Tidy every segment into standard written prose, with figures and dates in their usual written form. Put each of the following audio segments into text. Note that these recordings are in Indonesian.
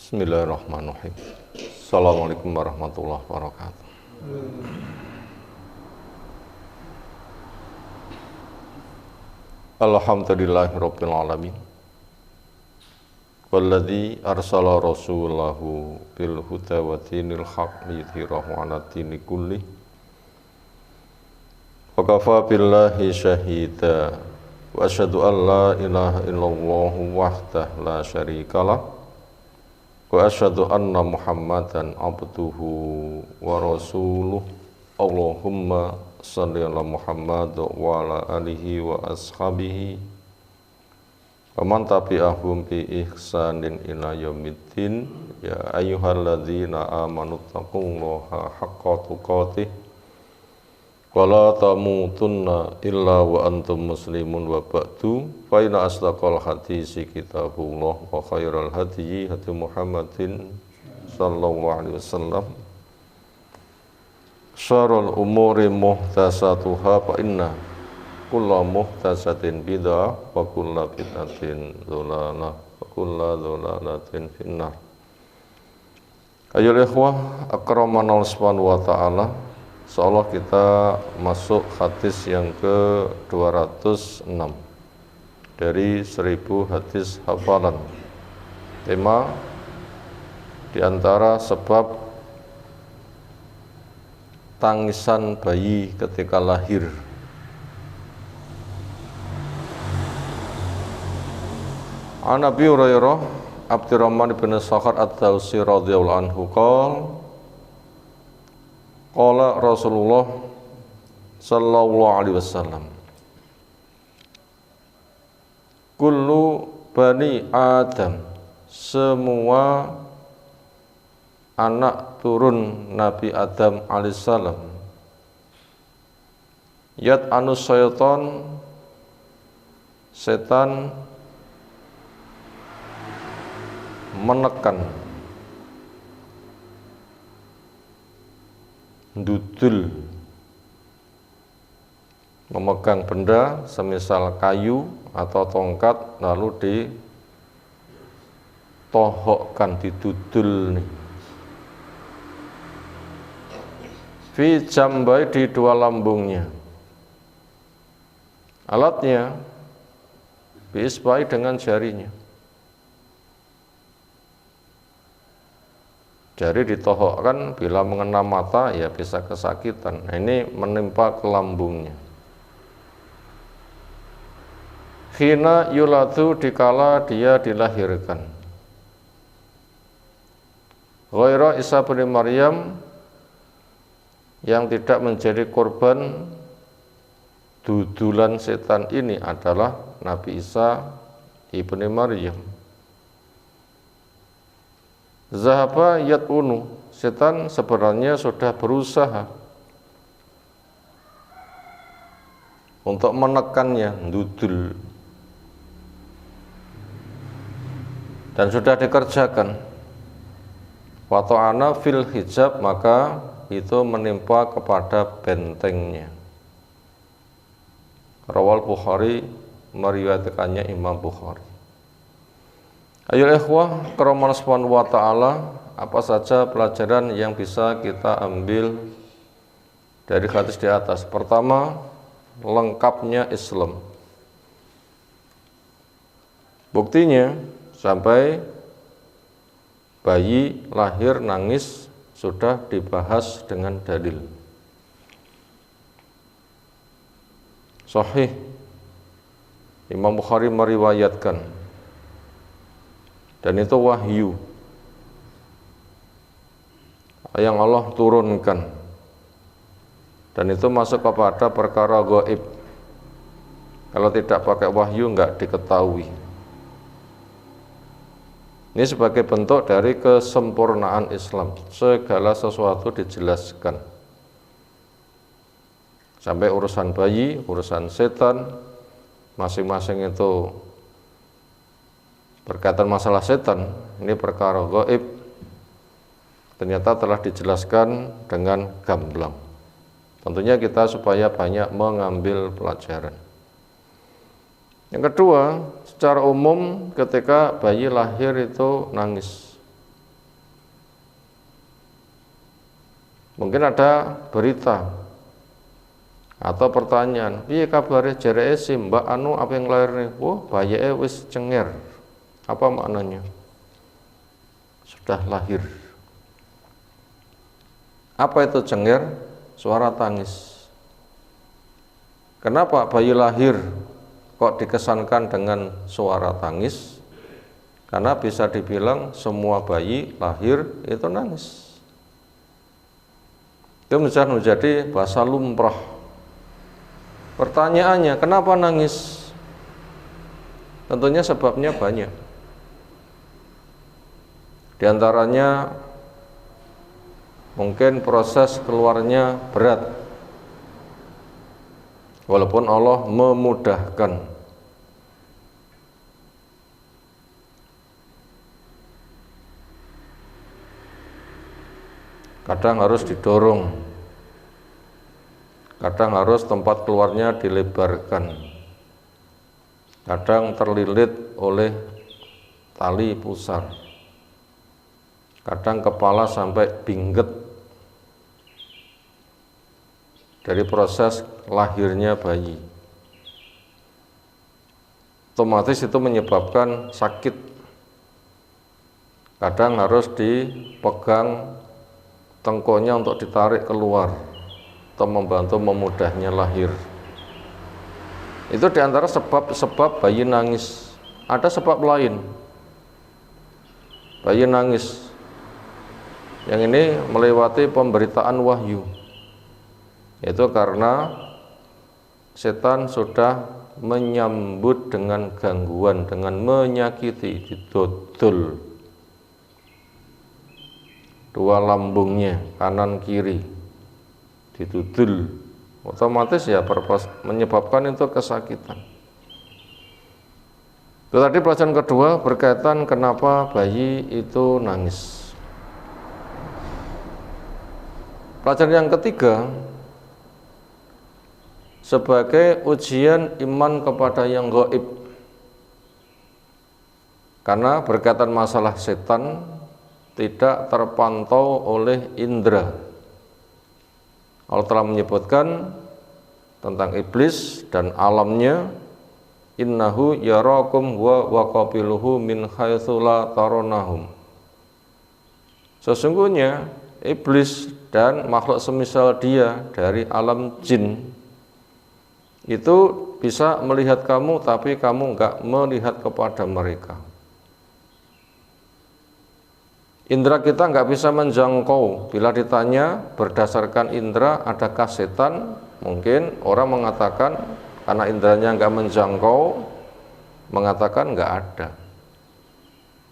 Bismillahirrahmanirrahim. Assalamualaikum warahmatullahi wabarakatuh. Alhamdulillahirabbil alamin. Walladzi arsala rasulahu bil huda wa dinil haqq liyudhhirahu 'ala dini kullih. Wa kafa billahi syahida. Wa asyhadu an la ilaha illallah wahdahu la syarikalah. Wa asyhadu anna Muhammadan abduhu wa rasuluh. Allahumma shalli ala Muhammad wa ala alihi wa ashabihi wa man tabi'ahum bi ihsanin ila yaumiddin. Ya ayyuhalladzina amanu taqullaha haqqa tuqatih wa la tamutunna illa wa antum muslimun wa ba'du. Fa inna asdaqal hadisi kitabullah wa khairal hadyi hadi Muhammadin sallallahu alaihi wasallam. Syarrul umuri muhdatsatuha fa inna kulla muhdatsatin bid'ah wa kulla bid'atin dhalalah wa kulla dhalalatin finnar. Ayyuhal ikhwah akramana Allah subhanahu wa ta'ala. Insyaallah kita masuk hadis yang ke-206 dari 1000 hadis hafalan. Tema di antara sebab tangisan bayi ketika lahir. An Abi Hurairah Abdurrahman bin Sakhar Ad-Dawsi radhiyallahu anhu qala Rasulullah sallallahu alaihi wasallam, kullu bani Adam, semua anak turun Nabi Adam alaihissalam, yat anus syaitan, setan menekan, dudul, memegang benda semisal kayu atau tongkat lalu ditohokkan, didudul nih. Fi jambai, di dua lambungnya. Alatnya biisbai, dengan jarinya. Jari ditohokkan, bila mengena mata ya bisa kesakitan. Nah, ini menimpa ke lambungnya. Khina yuladu, dikala dia dilahirkan. Ghaira Isa bin Maryam, yang tidak menjadi korban dudulan setan ini adalah Nabi Isa ibni Maryam. Zahaba yat'unu, setan sebenarnya sudah berusaha untuk menekannya, dudul, dan sudah dikerjakan. Wa ta'ana fil hijab, maka itu menimpa kepada bentengnya. Rawal Bukhari, meriwayatkannya Imam Bukhari. Ayo ikhwah karamana subhanahu wa ta'ala, apa saja pelajaran yang bisa kita ambil dari hadis di atas? Pertama, lengkapnya Islam. Buktinya sampai bayi lahir nangis sudah dibahas dengan dalil. Sahih, Imam Bukhari meriwayatkan, dan itu wahyu yang Allah turunkan, dan itu masuk kepada perkara gaib. Kalau tidak pakai wahyu enggak diketahui. Ini sebagai bentuk dari kesempurnaan Islam. Segala sesuatu dijelaskan. Sampai urusan bayi, urusan setan, masing-masing itu berkaitan masalah setan, ini perkara gaib, ternyata telah dijelaskan dengan gamblang. Tentunya kita supaya banyak mengambil pelajaran. Yang kedua, secara umum ketika bayi lahir itu nangis. Mungkin ada berita atau pertanyaan, piye kabare jereke si Mbak anu apa yang lahir nih? Oh, bayake wis cenger. Apa maknanya? Sudah lahir. Apa itu cenger? Suara tangis. Kenapa bayi lahir kok dikesankan dengan suara tangis? Karena bisa dibilang semua bayi lahir itu nangis. Itu menjadi bahasa lumrah. Pertanyaannya, kenapa nangis? Tentunya sebabnya banyak. Di antaranya mungkin proses keluarnya berat, walaupun Allah memudahkan. Kadang harus didorong, kadang harus tempat keluarnya dilebarkan, kadang terlilit oleh tali pusar, kadang kepala sampai bingget dari proses lahirnya bayi. Otomatis itu menyebabkan sakit. Kadang harus dipegang tengkonya untuk ditarik keluar atau membantu memudahnya lahir. Itu diantara sebab-sebab bayi nangis. Ada sebab lain. Bayi nangis yang ini melewati pemberitaan wahyu, yaitu karena setan sudah menyambut dengan gangguan, dengan menyakiti, didodol dua lambungnya kanan kiri, didudul, otomatis ya menyebabkan itu kesakitan. Itu tadi pelajaran kedua berkaitan kenapa bayi itu nangis. Pelajaran yang ketiga sebagai ujian iman kepada yang gaib. Karena berkaitan masalah setan tidak terpantau oleh indera. Allah telah menyebutkan tentang iblis dan alamnya, innahu yarakum wa qabiluhu min haitsu la taronahum. Sesungguhnya iblis dan makhluk semisal dia dari alam jin itu bisa melihat kamu, tapi kamu enggak melihat kepada mereka. Indra kita enggak bisa menjangkau. Bila ditanya berdasarkan indra adakah setan, mungkin orang mengatakan karena indranya enggak menjangkau, mengatakan enggak ada.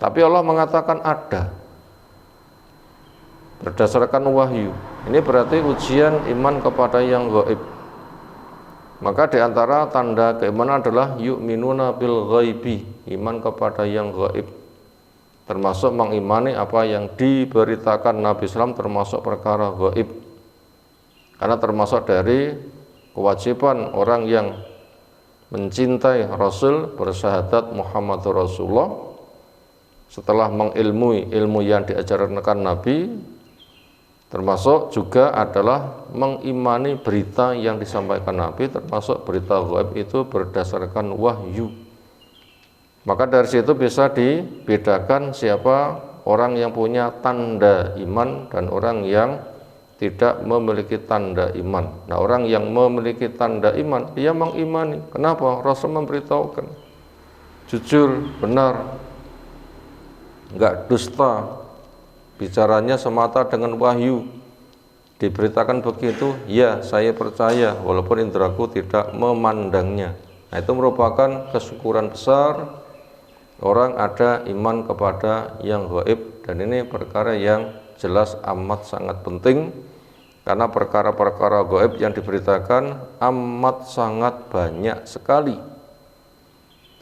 Tapi Allah mengatakan ada. Berdasarkan wahyu. Ini berarti ujian iman kepada yang gaib. Maka diantara tanda keimanan adalah yu'minuna bil ghaibi, iman kepada yang gaib. Termasuk mengimani apa yang diberitakan Nabi SAW termasuk perkara gaib. Karena termasuk dari kewajiban orang yang mencintai Rasul, bersyahadat Muhammadur Rasulullah, setelah mengilmui ilmu yang diajarkan Nabi, termasuk juga adalah mengimani berita yang disampaikan Nabi, termasuk berita gaib itu berdasarkan wahyu. Maka dari situ bisa dibedakan siapa orang yang punya tanda iman dan orang yang tidak memiliki tanda iman. Nah, orang yang memiliki tanda iman, dia mengimani. Kenapa? Rasul memberitahukan jujur, benar, enggak dusta, bicaranya semata dengan wahyu. Diberitakan begitu, ya saya percaya walaupun indraku tidak memandangnya. Nah, itu merupakan kesyukuran besar orang ada iman kepada yang gaib, dan ini perkara yang jelas amat sangat penting karena perkara-perkara gaib yang diberitakan amat sangat banyak sekali,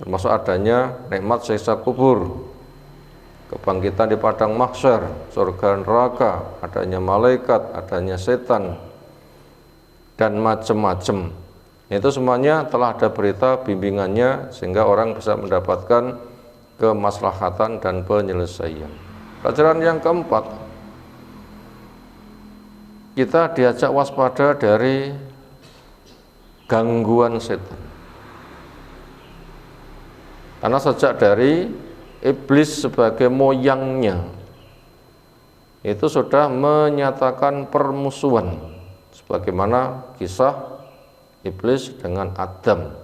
termasuk adanya nikmat siksa kubur, kebangkitan di padang mahsyar, surga neraka, adanya malaikat, adanya setan, dan macam-macam. Itu semuanya telah ada berita bimbingannya sehingga orang bisa mendapatkan kemaslahatan dan penyelesaian. Pelajaran yang keempat, kita diajak waspada dari gangguan setan. Karena sejak dari iblis sebagai moyangnya itu sudah menyatakan permusuhan, sebagaimana kisah iblis dengan Adam.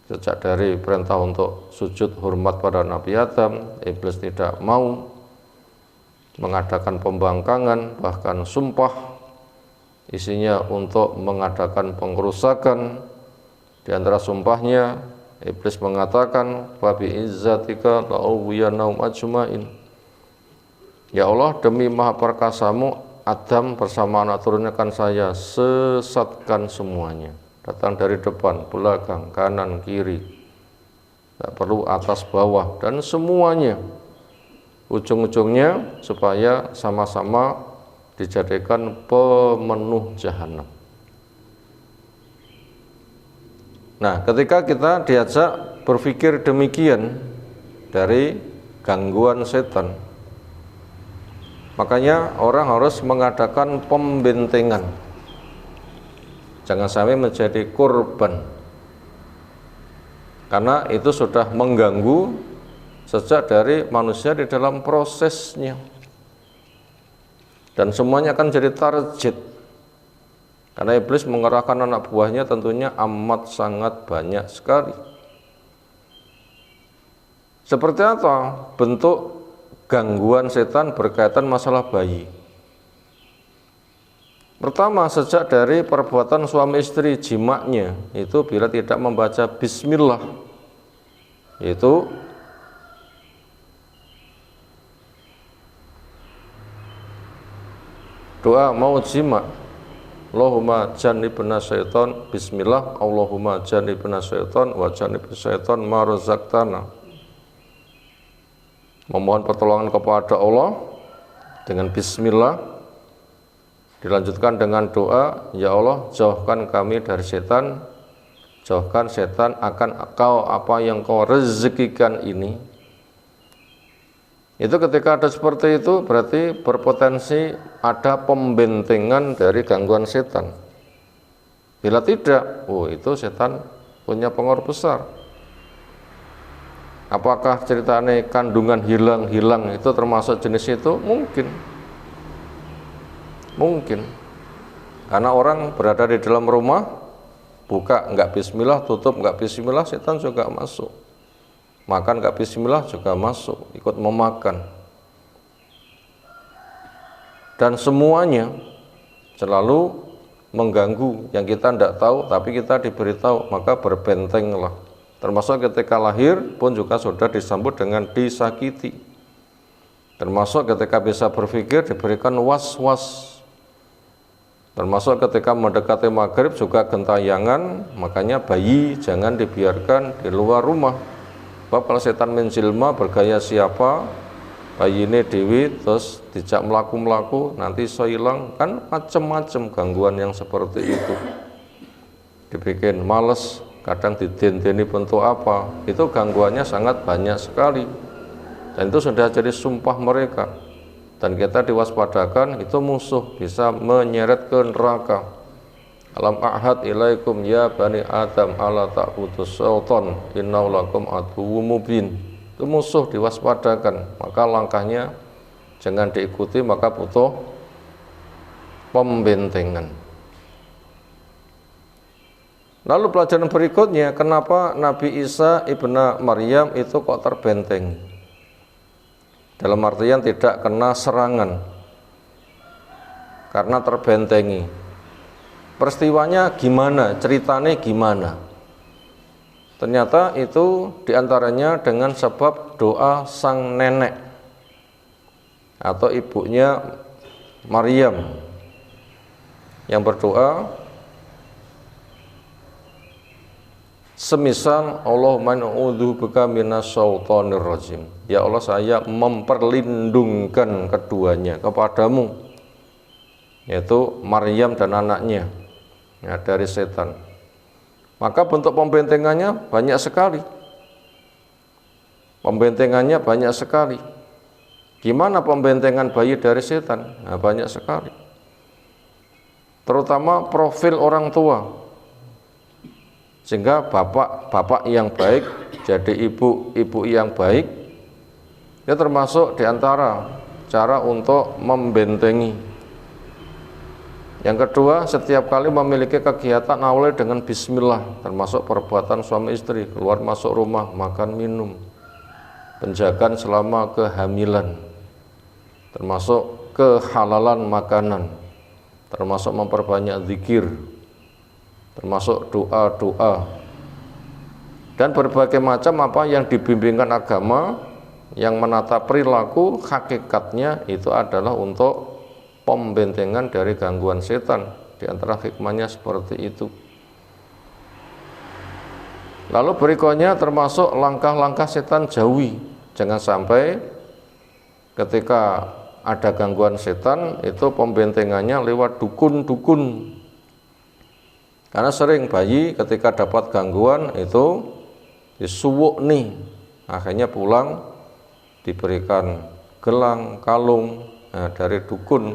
Sejak dari perintah untuk sujud hormat pada Nabi Adam, iblis tidak mau, mengadakan pembangkangan, bahkan sumpah isinya untuk mengadakan pengrusakan. Di antara sumpahnya iblis mengatakan, "Wa bi izzatika la'uwiyanahum ajmain." Ya Allah, demi maha perkasamu, Adam bersama anak turunnya akan saya sesatkan semuanya. Datang dari depan, belakang, kanan, kiri, tidak perlu atas bawah, dan semuanya ujung-ujungnya supaya sama-sama dijadikan pemenuh jahanam. Nah, ketika kita diajak berpikir demikian dari gangguan setan, makanya orang harus mengadakan pembentengan. Jangan sampai menjadi korban, karena itu sudah mengganggu sejak dari manusia di dalam prosesnya, dan semuanya akan jadi target, karena iblis mengerahkan anak buahnya tentunya amat sangat banyak sekali. Seperti apa bentuk gangguan setan berkaitan masalah bayi? Pertama, sejak dari perbuatan suami istri, jimaknya itu bila tidak membaca bismillah, yaitu doa mau jima, Allahumma jannibna syaiton, bismillah, Allahumma jannibna syaiton wa jannib syaiton ma razaqtana. Memohon pertolongan kepada Allah dengan bismillah, dilanjutkan dengan doa, ya Allah, jauhkan kami dari setan, jauhkan setan akan apa yang kau rezekikan ini. Itu ketika ada seperti itu berarti berpotensi ada pembentengan dari gangguan setan. Bila tidak, itu setan punya pengaruh besar. Apakah ceritanya kandungan hilang itu termasuk jenis itu? Mungkin. Karena orang berada di dalam rumah, buka enggak bismillah, tutup enggak bismillah, setan juga masuk. Makan enggak bismillah juga masuk, ikut memakan. Dan semuanya selalu mengganggu yang kita tidak tahu, tapi kita diberitahu, maka berbentenglah. Termasuk ketika lahir pun juga sudah disambut dengan disakiti. Termasuk ketika bisa berpikir diberikan was-was. Termasuk ketika mendekati maghrib juga gentayangan, makanya bayi jangan dibiarkan di luar rumah. Kalau setan menjelma bergaya siapa, bayi ini dewi terus dijak melaku-melaku, nanti so hilang, kan macam-macam gangguan yang seperti itu. Dibikin males, kadang didendeni bentuk apa, itu gangguannya sangat banyak sekali, dan itu sudah jadi sumpah mereka, dan kita diwaspadakan, itu musuh bisa menyeret ke neraka. Alam ahad ilaikum ya bani Adam ala ta'budus syaitan innahu lakum aduwwum mubin. Itu musuh diwaspadakan, maka langkahnya jangan diikuti, maka butuh pembentengan. Lalu pelajaran berikutnya, kenapa Nabi Isa ibnu Maryam itu kok terbenteng? Dalam artian tidak kena serangan, karena terbentengi. Peristiwanya gimana? Ceritanya gimana? Ternyata itu diantaranya dengan sebab doa sang nenek atau ibunya Maryam yang berdoa, semisal Allahumma na'udzubika minasyaitonir rajim. Ya Allah, saya memperlindungkan keduanya kepadamu, yaitu Maryam dan anaknya, dari setan. Maka bentuk pembentengannya banyak sekali. Gimana pembentengan bayi dari setan? Banyak sekali. terutama profil orang tua, sehingga bapak yang baik jadi ibu yang baik. Ini termasuk diantara cara untuk membentengi. Yang kedua, setiap kali memiliki kegiatan awalnya dengan bismillah, termasuk perbuatan suami istri, keluar masuk rumah, makan minum, penjagaan selama kehamilan, termasuk kehalalan makanan, termasuk memperbanyak zikir, termasuk doa-doa, dan berbagai macam apa yang dibimbingkan agama yang menata perilaku. Hakikatnya itu adalah untuk pembentengan dari gangguan setan. Di antara hikmahnya seperti itu. Lalu berikutnya termasuk langkah-langkah setan jauhi. Jangan sampai ketika ada gangguan setan itu pembentengannya lewat dukun-dukun. Karena sering bayi ketika dapat gangguan itu disuwuk nih, akhirnya pulang diberikan gelang, kalung dari dukun,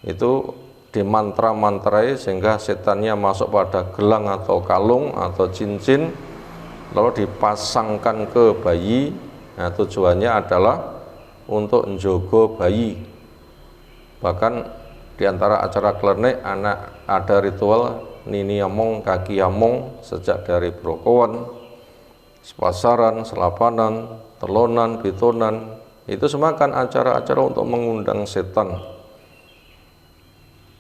itu dimantra-mantrai sehingga setannya masuk pada gelang atau kalung atau cincin, lalu dipasangkan ke bayi. Nah, tujuannya adalah untuk njogo bayi. Bahkan di antara acara klenik anak ada ritual nini among kaki among, sejak dari brokowan, sepasaran, selapanan, telonan, bitonan, itu semua kan acara-acara untuk mengundang setan,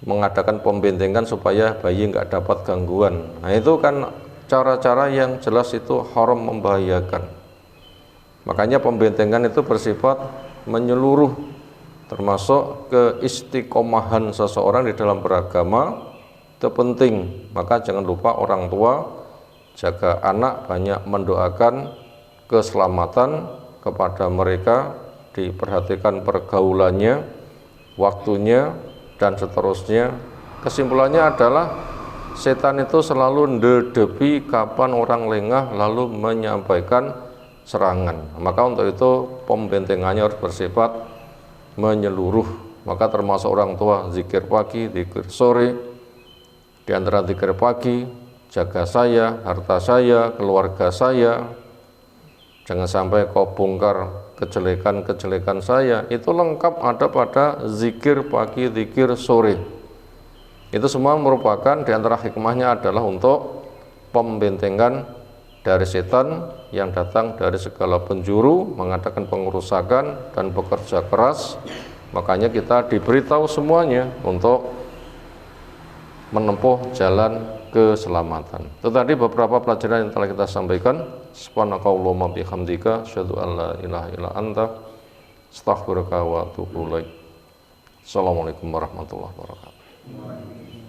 mengadakan pembentengan supaya bayi nggak dapat gangguan. Nah, itu kan cara-cara yang jelas itu haram, membahayakan. Makanya pembentengan itu bersifat menyeluruh, termasuk keistiqomahan seseorang di dalam beragama itu penting. Maka jangan lupa orang tua jaga anak, banyak mendoakan keselamatan kepada mereka, diperhatikan pergaulannya, waktunya, dan seterusnya. Kesimpulannya adalah setan itu selalu ndedepi kapan orang lengah lalu menyampaikan serangan. Maka untuk itu pembentengannya harus bersifat menyeluruh. Maka termasuk orang tua zikir pagi, zikir sore. Di antara zikir pagi, jaga saya, harta saya, keluarga saya, jangan sampai kau bongkar kejelekan-kejelekan saya. Itu lengkap ada pada zikir pagi, zikir sore. Itu semua merupakan diantara hikmahnya adalah untuk pembentengan dari setan yang datang dari segala penjuru, mengadakan pengerusakan dan bekerja keras. Makanya kita diberitahu semuanya untuk menempuh jalan keselamatan. Itu tadi beberapa pelajaran yang telah kita sampaikan. Subhanakallahumma bihamdika asyhadu an la ilaha illa anta astaghfiruka wa atubu ilaik. Assalamualaikum warahmatullahi wabarakatuh.